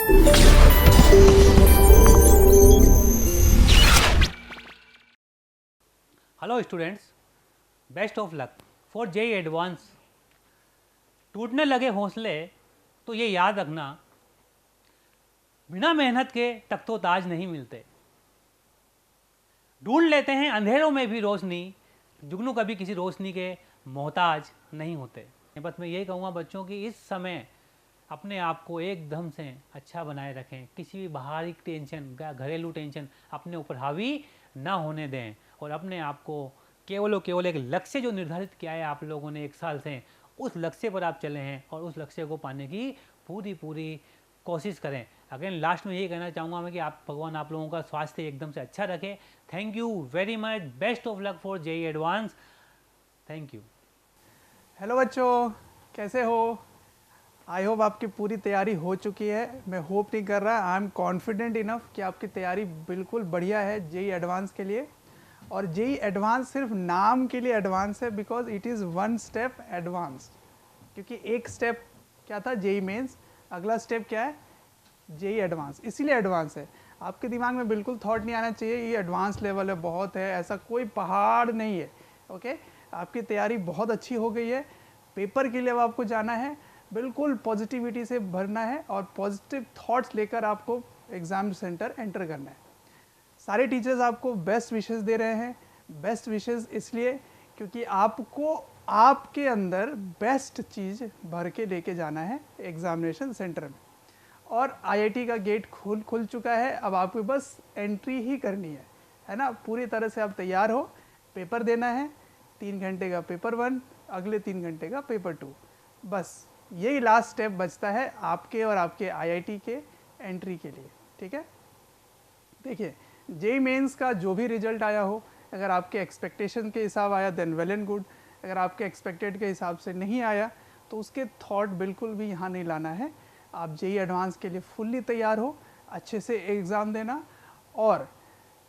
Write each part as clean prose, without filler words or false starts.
Hello students, best of luck for JEE advance. टूटने लगे हौसले तो ये याद रखना, बिना मेहनत के तख्तोताज नहीं मिलते। ढूंढ लेते हैं अंधेरों में भी रोशनी, जुगनू कभी किसी रोशनी के मोहताज नहीं होते। बस मैं यही कहूँगा बच्चों की इस समय अपने आप को एकदम से अच्छा बनाए रखें, किसी भी बाहरी टेंशन, घरेलू टेंशन अपने ऊपर हावी ना होने दें और अपने आप को केवल और केवल एक लक्ष्य जो निर्धारित किया है आप लोगों ने 1 साल से, उस लक्ष्य पर आप चले हैं और उस लक्ष्य को पाने की पूरी कोशिश करें। अगेन लास्ट में यही कहना चाहूँगा मैं कि आप भगवान आप लोगों का स्वास्थ्य एकदम से अच्छा रखे। Thank you very much, best of luck for JEE advance. Thank you. Hello बच्चों, कैसे हो? आई होप आपकी पूरी तैयारी हो चुकी है। मैं होप नहीं कर रहा, आई एम कॉन्फिडेंट इनफ कि आपकी तैयारी बिल्कुल बढ़िया है जेई एडवांस के लिए। और जेई एडवांस सिर्फ नाम के लिए एडवांस है, because it is 1 step advance. क्योंकि एक स्टेप क्या था जेई मेंस, अगला स्टेप क्या है जेई एडवांस, इसीलिए एडवांस है। आपके दिमाग में बिल्कुल थॉट नहीं आना चाहिए ये एडवांस लेवल है, बहुत है, ऐसा कोई पहाड़ नहीं है। ओके, आपकी तैयारी बहुत अच्छी हो गई है। पेपर के लिए अब आपको जाना है, बिल्कुल पॉजिटिविटी से भरना है और पॉजिटिव थॉट्स लेकर आपको एग्ज़ाम सेंटर एंटर करना है। सारे टीचर्स आपको बेस्ट विशेस दे रहे हैं। बेस्ट विशेस इसलिए क्योंकि आपको आपके अंदर बेस्ट चीज़ भर के लेके जाना है एग्ज़ामिनेशन सेंटर में। और आईआईटी का गेट खुल चुका है, अब आपको बस एंट्री ही करनी है ना। पूरी तरह से आप तैयार हो, पेपर देना है। 3 घंटे का पेपर 1, अगले 3 घंटे का पेपर 2, बस यही लास्ट स्टेप बचता है आपके और आपके आईआईटी के एंट्री के लिए। ठीक है, देखिए जेई मेंस का जो भी रिजल्ट आया हो, अगर आपके एक्सपेक्टेशन के हिसाब आया देन वेल एंड गुड। अगर आपके एक्सपेक्टेड के हिसाब से नहीं आया तो उसके थॉट बिल्कुल भी यहाँ नहीं लाना है। आप जेई एडवांस के लिए फुल्ली तैयार हो, अच्छे से एग्ज़ाम देना और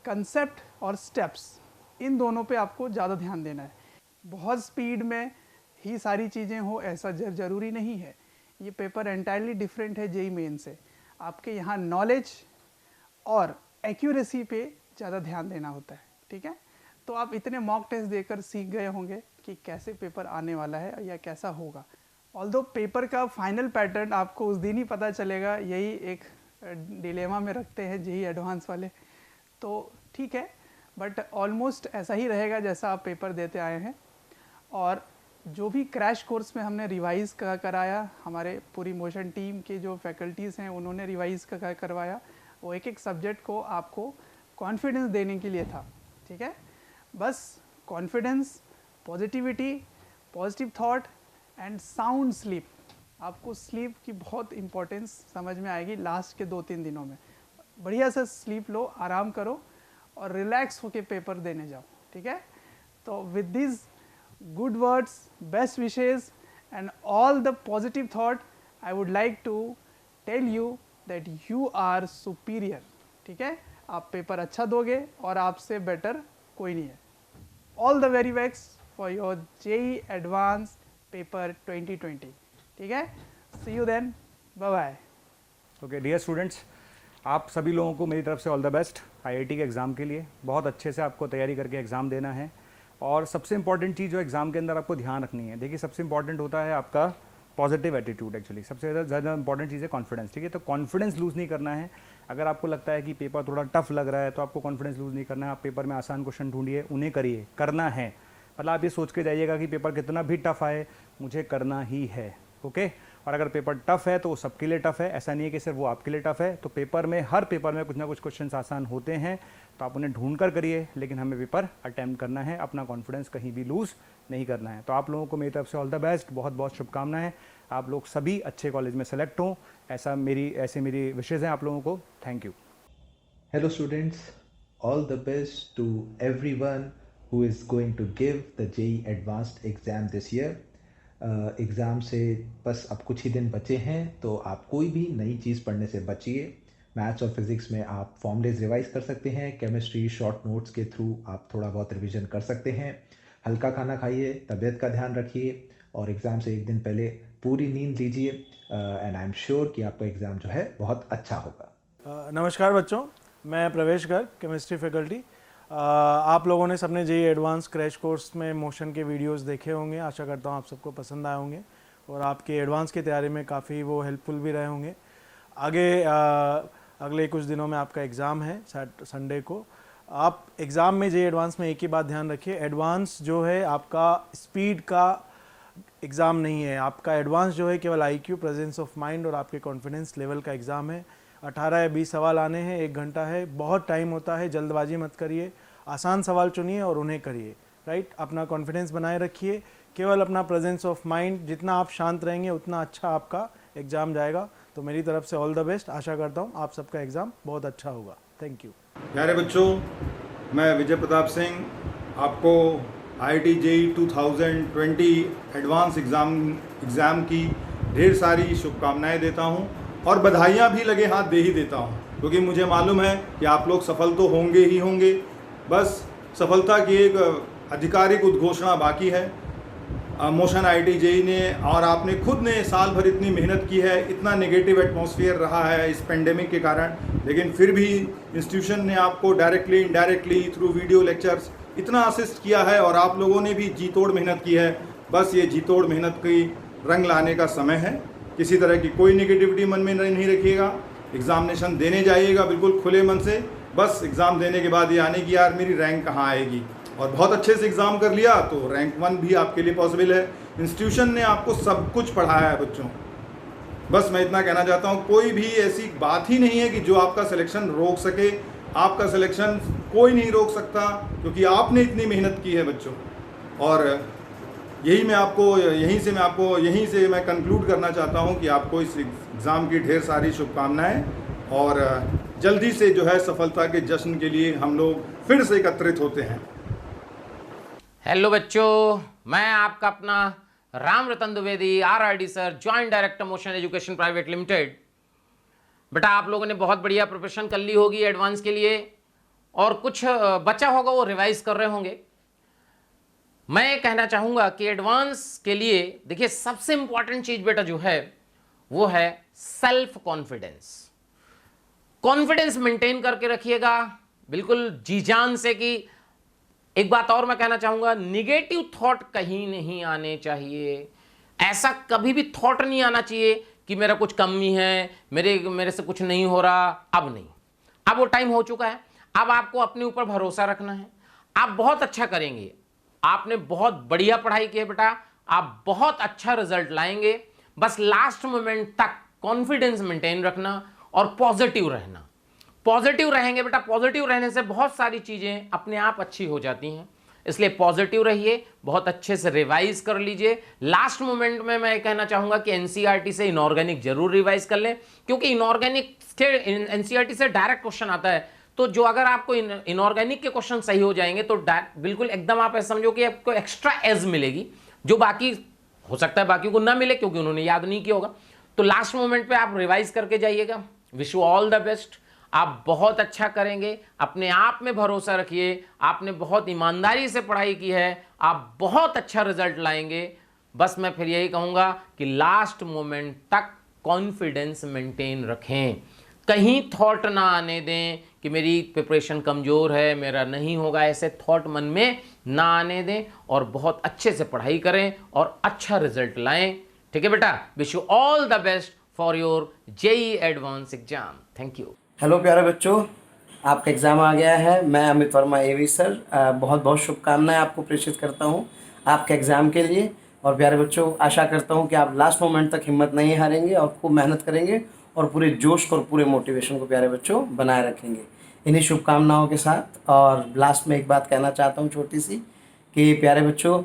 कंसेप्ट और स्टेप्स इन दोनों पे आपको ज़्यादा ध्यान देना है। बहुत स्पीड में ही सारी चीज़ें हो ऐसा ज़रूरी नहीं है। ये पेपर एंटायरली डिफरेंट है जेई मेन से। आपके यहाँ नॉलेज और एक्यूरेसी पे ज़्यादा ध्यान देना होता है। ठीक है, तो आप इतने मॉक टेस्ट देकर सीख गए होंगे कि कैसे पेपर आने वाला है या कैसा होगा। ऑल्दो पेपर का फाइनल पैटर्न आपको उस दिन ही पता चलेगा, यही एक डिलेमा में रखते हैं जेई एडवांस वाले। तो ठीक है, बट ऑलमोस्ट ऐसा ही रहेगा जैसा आप पेपर देते आए हैं। और जो भी क्रैश कोर्स में हमने रिवाइज़ कराया, हमारे पूरी मोशन टीम के जो फैकल्टीज़ हैं उन्होंने रिवाइज़ करवाया, वो एक एक सब्जेक्ट को आपको कॉन्फिडेंस देने के लिए था। ठीक है, बस confidence, positivity, positive thought and sound sleep. आपको स्लीप की बहुत इंपॉर्टेंस समझ में आएगी लास्ट के 2-3 दिनों में। बढ़िया से स्लीप लो, आराम करो और रिलैक्स होके पेपर देने जाओ। ठीक है, तो with this good words, best wishes and all the positive thought, I would like to tell you that you are superior. ठीक है, आप पेपर अच्छा दोगे और आपसे बेटर कोई नहीं है। All the very best for your JEE advanced paper 2020। ठीक है, see you then, bye bye. Okay dear students, आप सभी लोगों को मेरी तरफ से ऑल द बेस्ट आईआईटी के एग्ज़ाम के लिए। बहुत अच्छे से आपको तैयारी करके एग्ज़ाम देना है। और सबसे इंपॉर्टेंट चीज़ जो एग्ज़ाम के अंदर आपको ध्यान रखनी है, देखिए सबसे इंपॉर्टेंट होता है आपका पॉजिटिव एटीट्यूड। एक्चुअली सबसे ज़्यादा इंपॉर्टेंट चीज़ है कॉन्फिडेंस। ठीक है, तो कॉन्फिडेंस लूज़ नहीं करना है। अगर आपको लगता है कि पेपर थोड़ा टफ लग रहा है तो आपको कॉन्फिडेंस लूज़ नहीं करना है। आप पेपर में आसान क्वेश्चन ढूंढिए, उन्हें करिए, करना है। मतलब आप ये सोच के जाइएगा कि पेपर कितना भी टफ आए मुझे करना ही है। ओके, और अगर पेपर टफ है तो वो सबके लिए टफ है, ऐसा नहीं है कि सिर्फ वो आपके लिए टफ है। तो पेपर में, हर पेपर में कुछ ना कुछ क्वेश्चंस आसान होते हैं, तो आप उन्हें ढूंढ कर करिए, लेकिन हमें पेपर अटैम्प्ट करना है, अपना कॉन्फिडेंस कहीं भी लूज़ नहीं करना है। तो आप लोगों को मेरी तरफ से ऑल द बेस्ट, बहुत बहुत शुभकामनाएं। आप लोग सभी अच्छे कॉलेज में सेलेक्ट हों, ऐसे मेरी विशेज़ हैं आप लोगों को। Thank you. Hello students, all the best to everyone who is going to give the JEE Advanced exam this year. Exam से बस अब कुछ ही दिन बचे हैं, तो आप कोई भी नई चीज़ पढ़ने से बचिए। मैथ्स और फिज़िक्स में आप फॉर्मूलेज रिवाइज कर सकते हैं, केमिस्ट्री शॉर्ट नोट्स के थ्रू आप थोड़ा बहुत रिवीजन कर सकते हैं। हल्का खाना खाइए, तबीयत का ध्यान रखिए और एग्ज़ाम से एक दिन पहले पूरी नींद लीजिए एंड आई एम श्योर कि आपका एग्ज़ाम जो है बहुत अच्छा होगा। नमस्कार बच्चों, मैं प्रवेश गर्ग, केमिस्ट्री फैकल्टी। आप लोगों ने सबने जेईई एडवांस क्रैश कोर्स में मोशन के वीडियोस देखे होंगे। आशा करता हूँ आप सबको पसंद आए होंगे और आपके एडवांस की तैयारी में काफ़ी वो हेल्पफुल भी रहे होंगे। आगे अगले कुछ दिनों में आपका एग्ज़ाम है संडे को। आप एग्ज़ाम में जेईई एडवांस में एक ही बात ध्यान रखिए, एडवांस जो है आपका स्पीड का एग्ज़ाम नहीं है। आपका एडवांस जो है केवल आईक्यू, प्रेजेंस ऑफ माइंड और आपके कॉन्फिडेंस लेवल का एग्ज़ाम है। 18 या 20 सवाल आने हैं, 1 घंटा है, बहुत टाइम होता है। जल्दबाजी मत करिए, आसान सवाल चुनिए और उन्हें करिए। राइट, अपना कॉन्फिडेंस बनाए रखिए, केवल अपना प्रेजेंस ऑफ माइंड, जितना आप शांत रहेंगे उतना अच्छा आपका एग्ज़ाम जाएगा। तो मेरी तरफ से ऑल द बेस्ट। आशा करता हूँ आप सबका एग्ज़ाम बहुत अच्छा होगा। Thank you. प्यारे बच्चों, मैं विजय प्रताप सिंह आपको IIT JEE 2020 एडवांस एग्ज़ाम की ढेर सारी शुभकामनाएं देता हूं और बधाइयां भी लगे हाथ दे ही देता हूं, क्योंकि मुझे मालूम है कि आप लोग सफल तो होंगे ही होंगे। बस सफलता की एक आधिकारिक उद्घोषणा बाकी है। मोशन IIT JEE ने और आपने खुद ने साल भर इतनी मेहनत की है, इतना नेगेटिव एटमॉस्फेयर रहा है इस पेंडेमिक के कारण, लेकिन फिर भी इंस्टीट्यूशन ने आपको directly indirectly through video lectures इतना असिस्ट किया है और आप लोगों ने भी जी तोड़ मेहनत की है। बस ये जी तोड़ मेहनत की रंग लाने का समय है। किसी तरह की कोई नेगेटिविटी मन में नहीं रखिएगा। एग्जामिनेशन देने जाइएगा बिल्कुल खुले मन से। बस एग्ज़ाम देने के बाद ये आने की यार मेरी रैंक कहाँ आएगी, और बहुत अच्छे से एग्ज़ाम कर लिया तो रैंक 1 भी आपके लिए पॉसिबल है। इंस्टीट्यूशन ने आपको सब कुछ पढ़ाया है बच्चों। बस मैं इतना कहना चाहता हूँ, कोई भी ऐसी बात ही नहीं है कि जो आपका सिलेक्शन रोक सके। आपका सिलेक्शन कोई नहीं रोक सकता, क्योंकि आपने इतनी मेहनत की है बच्चों। और यहीं से मैं कंक्लूड करना चाहता हूँ कि आपको इस एग्ज़ाम की ढेर सारी शुभकामनाएं, और जल्दी से जो है सफलता के जश्न के लिए हम लोग फिर से एकत्रित होते हैं। हेलो बच्चों, मैं आपका अपना Ram Ratan Dwivedi, RRD sir, joint director Motion Education Private Limited. बेटा आप लोगों ने बहुत बढ़िया प्रिपरेशन कर ली होगी एडवांस के लिए, और कुछ बचा होगा वो रिवाइज कर रहे होंगे। मैं कहना चाहूंगा कि एडवांस के लिए देखिए सबसे इंपॉर्टेंट चीज बेटा जो है वो है सेल्फ कॉन्फिडेंस। कॉन्फिडेंस मेंटेन करके रखिएगा बिल्कुल जी जान से। कि एक बात और मैं कहना चाहूंगा, निगेटिव थॉट कहीं नहीं आने चाहिए। ऐसा कभी भी थॉट नहीं आना चाहिए कि मेरा कुछ कमी है, मेरे से कुछ नहीं हो रहा। अब नहीं, अब वो टाइम हो चुका है। अब आपको अपने ऊपर भरोसा रखना है। आप बहुत अच्छा करेंगे। आपने बहुत बढ़िया पढ़ाई की है बेटा, आप बहुत अच्छा रिजल्ट लाएंगे। बस लास्ट मोमेंट तक कॉन्फिडेंस मेंटेन रखना और पॉजिटिव रहना। पॉजिटिव रहेंगे बेटा, पॉजिटिव रहने से बहुत सारी चीजें अपने आप अच्छी हो जाती हैं। इसलिए पॉजिटिव रहिए, बहुत अच्छे से रिवाइज कर लीजिए। लास्ट मोमेंट में मैं कहना चाहूंगा कि NCERT से इनऑर्गेनिक जरूर रिवाइज कर लें, क्योंकि इनऑर्गेनिक NCERT से डायरेक्ट क्वेश्चन आता है। तो जो अगर आपको इनऑर्गेनिक के क्वेश्चन सही हो जाएंगे तो बिल्कुल एकदम आप ऐसा समझो कि आपको एक्स्ट्रा एज मिलेगी, जो बाकी हो सकता है बाकी को ना मिले क्योंकि उन्होंने याद नहीं किया होगा। तो लास्ट मोमेंट पे आप रिवाइज करके जाइएगा। Wish you all the best. आप बहुत अच्छा करेंगे, अपने आप में भरोसा रखिए। आपने बहुत ईमानदारी से पढ़ाई की है, आप बहुत अच्छा रिजल्ट लाएंगे। बस मैं फिर यही कहूंगा कि लास्ट मोमेंट तक कॉन्फिडेंस मेंटेन रखें। कहीं थॉट ना आने दें कि मेरी प्रिपरेशन कमज़ोर है, मेरा नहीं होगा। ऐसे थॉट मन में ना आने दें और बहुत अच्छे से पढ़ाई करें और अच्छा रिजल्ट लाएं। ठीक है बेटा, wish you all the best for your JEE advance exam. Thank you. Hello प्यारे बच्चों, आपका एग्ज़ाम आ गया है। मैं अमित वर्मा AV सर, बहुत बहुत शुभकामनाएं आपको प्रेषित करता हूं आपके एग्ज़ाम के लिए। और प्यारे बच्चों, आशा करता हूं कि आप लास्ट मोमेंट तक हिम्मत नहीं हारेंगे और खूब मेहनत करेंगे और पूरे जोश को और पूरे मोटिवेशन को प्यारे बच्चों बनाए रखेंगे। इन्हीं शुभकामनाओं के साथ और लास्ट में एक बात कहना चाहता हूँ छोटी सी, कि प्यारे बच्चों,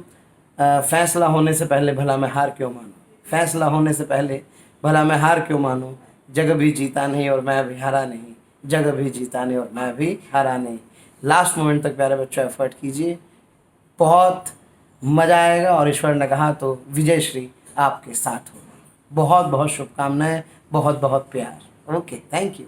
फैसला होने से पहले भला मैं हार क्यों मानूँ, फैसला होने से पहले भला मैं हार क्यों मानूँ। जग भी जीता नहीं और मैं भी हारा नहीं, जग भी जीता नहीं और मैं भी हारा नहीं। लास्ट मोमेंट तक प्यारे बच्चों एफर्ट कीजिए, बहुत मज़ा आएगा और ईश्वर ने कहा तो विजय श्री आपके साथ होगा। बहुत बहुत शुभकामनाएं, बहुत बहुत प्यार। Okay, thank you.